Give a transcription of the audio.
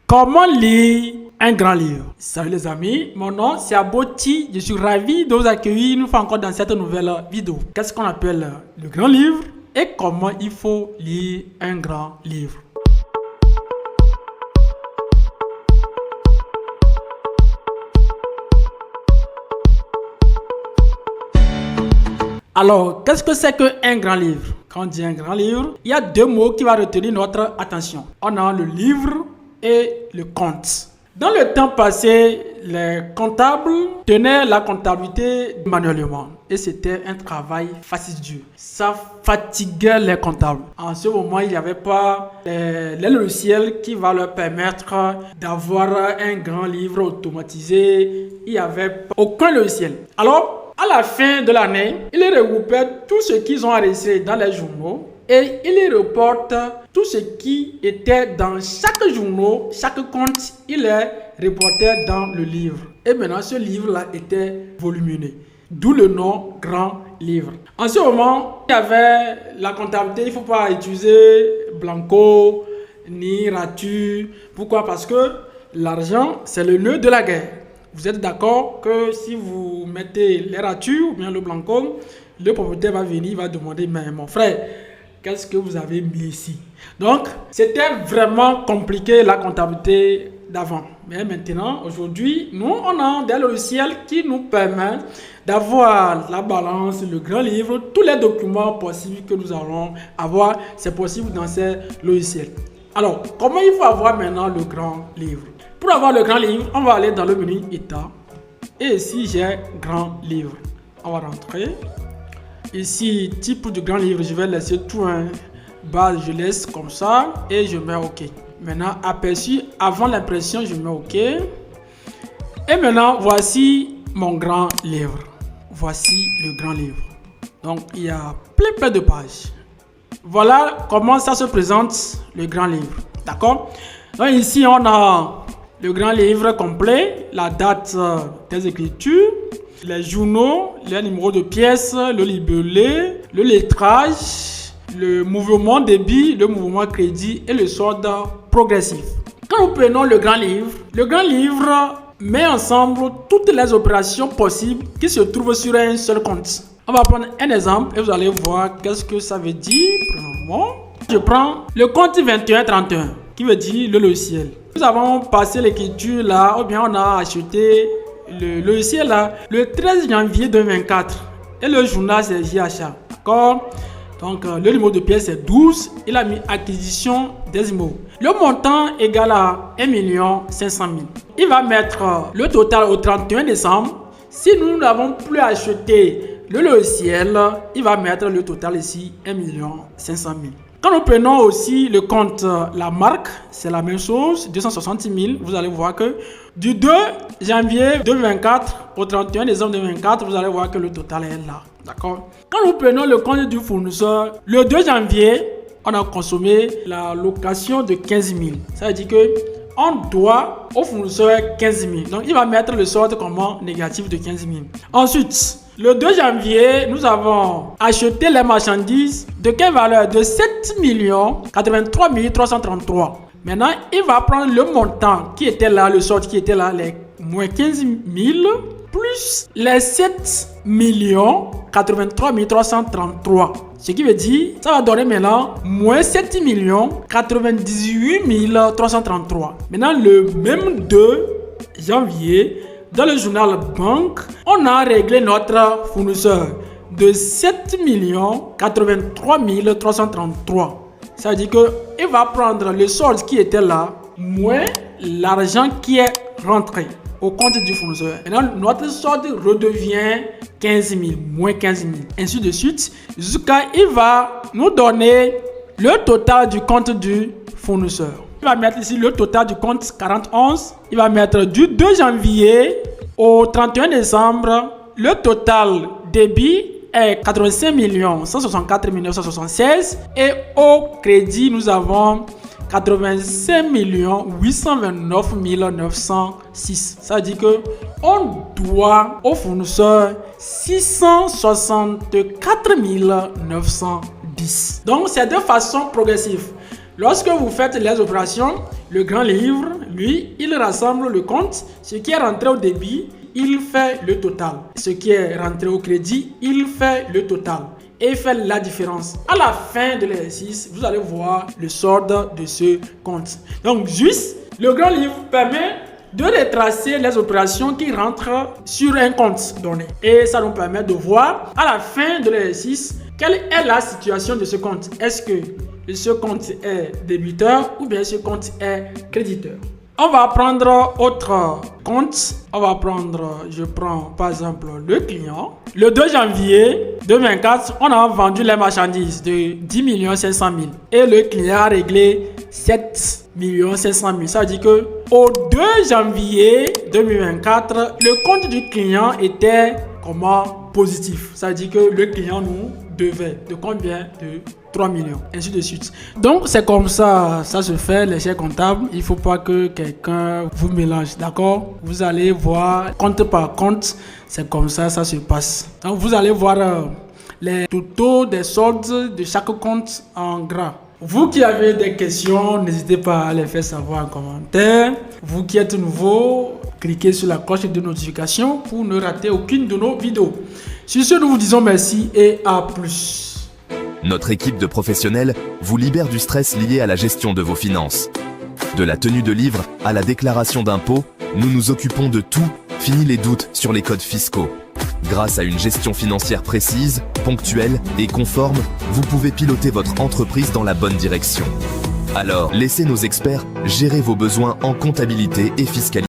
Comment lire un grand livre? Salut les amis, mon nom c'est Aboti, je suis ravi de vous accueillir une fois encore dans cette nouvelle vidéo. Qu'est-ce qu'on appelle le grand livre et comment il faut lire un grand livre? Alors, qu'est-ce que c'est qu'un grand livre? Quand on dit un grand livre, il y a deux mots qui vont retenir notre attention. On a le livre et le compte. Dans le temps passé, les comptables tenaient la comptabilité manuellement et c'était un travail fastidieux. Ça fatiguait les comptables. En ce moment, il n'y avait pas les logiciels qui vont leur permettre d'avoir un grand livre automatisé. Il n'y avait aucun logiciel. Alors, à la fin de l'année, ils regroupaient tout ce qu'ils ont enregistré dans les journaux et ils reportent tout ce qui était dans chaque journal, chaque compte, il est reporté dans le livre. Et maintenant, ce livre-là était volumineux. D'où le nom grand livre. En ce moment, il y avait la comptabilité, il ne faut pas utiliser Blanco ni Ratu. Pourquoi? Parce que l'argent, c'est le nœud de la guerre. Vous êtes d'accord que si vous mettez les Ratu ou bien le Blanco, le propriétaire va venir, il va demander, mais mon frère, qu'est-ce que vous avez mis ici? Donc, c'était vraiment compliqué la comptabilité d'avant. Mais maintenant, aujourd'hui, nous, on a des logiciels qui nous permettent d'avoir la balance, le grand livre, tous les documents possibles que nous allons avoir, c'est possible dans ces logiciels. Alors, comment il faut avoir maintenant le grand livre? Pour avoir le grand livre, on va aller dans le menu État. Et ici, j'ai grand livre. On va rentrer. Ici, type de grand livre, je vais laisser tout un base, je laisse comme ça et je mets OK. Maintenant, aperçu avant l'impression, je mets OK. Et maintenant, voici mon grand livre. Voici le grand livre. Donc, il y a plein de pages. Voilà comment ça se présente, le grand livre. D'accord? Donc, ici, on a le grand livre complet, la date des écritures, les journaux, les numéros de pièces, le libellé, le lettrage, le mouvement débit, le mouvement crédit et le solde progressif. Quand nous prenons le grand livre met ensemble toutes les opérations possibles qui se trouvent sur un seul compte. On va prendre un exemple et vous allez voir qu'est-ce que ça veut dire. Premièrement, je prends le compte 2131 qui veut dire le logiciel. Nous avons passé l'écriture là, ou bien on a acheté le logiciel là le 13 janvier 2024 et le journal c'est JHA. D'accord? Donc le numéro de pièce c'est 12. Il a mis acquisition des immeubles. Le montant égal à 1 500 000. Il va mettre le total au 31 décembre. Si nous n'avons plus acheté le logiciel, il va mettre le total ici 1 500 000. Quand nous prenons aussi le compte, la marque, c'est la même chose, 260 000. Vous allez voir que du 2 janvier 2024 au 31 décembre 2024, vous allez voir que le total est là. D'accord? Quand nous prenons le compte du fournisseur, le 2 janvier, on a consommé la location de 15 000. Ça veut dire que on doit au fournisseur 15 000. Donc, il va mettre le solde comme négatif de 15 000. Ensuite, le 2 janvier, nous avons acheté les marchandises de quelle valeur? De 7 83 333. Maintenant, il va prendre le montant qui était là, le solde qui était là, les moins 15 000, plus les 7 83 333. Ce qui veut dire, ça va donner maintenant moins 7 98 333. Maintenant, le même 2 janvier, dans le journal banque, on a réglé notre fournisseur de 7 83 333. Ça veut dire qu'il va prendre le solde qui était là, moins l'argent qui est rentré au compte du fournisseur. Maintenant, notre solde redevient 15 000, moins 15 000, ainsi de suite, jusqu'à il va nous donner le total du compte du fournisseur. Il va mettre ici le total du compte 41. Il va mettre du 2 janvier au 31 décembre. Le total débit est 85 164 976 et au crédit, nous avons 85 829 906. Ça veut dire que on doit au fournisseur 664 910. Donc, c'est de façon progressive. Lorsque vous faites les opérations, le grand livre, lui, il rassemble le compte. Ce qui est rentré au débit, il fait le total. Ce qui est rentré au crédit, il fait le total. Et fait la différence. À la fin de l'exercice, vous allez voir le solde de ce compte. Donc, juste, le grand livre permet de retracer les opérations qui rentrent sur un compte donné. Et ça nous permet de voir à la fin de l'exercice quelle est la situation de ce compte. Est-ce que ce compte est débiteur ou bien ce compte est créditeur? On va prendre autre compte. Je prends par exemple le client. Le 2 janvier 2024, on a vendu les marchandises de 10 500 000 et le client a réglé 7 500 000. Ça veut dire que au 2 janvier 2024, le compte du client était comment? Positif. Ça veut dire que le client nous devait de combien? De 3 millions, ainsi de suite. Donc, c'est comme ça, ça se fait, les chers comptables. Il ne faut pas que quelqu'un vous mélange, d'accord? Vous allez voir, compte par compte, c'est comme ça, ça se passe. Donc, vous allez voir les totaux des soldes de chaque compte en gras. Vous qui avez des questions, n'hésitez pas à les faire savoir en commentaire. Vous qui êtes nouveau, cliquez sur la cloche de notification pour ne rater aucune de nos vidéos. Sur ce, nous vous disons merci et à plus. Notre équipe de professionnels vous libère du stress lié à la gestion de vos finances. De la tenue de livre à la déclaration d'impôts, nous nous occupons de tout, fini les doutes sur les codes fiscaux. Grâce à une gestion financière précise, ponctuelle et conforme, vous pouvez piloter votre entreprise dans la bonne direction. Alors, laissez nos experts gérer vos besoins en comptabilité et fiscalité.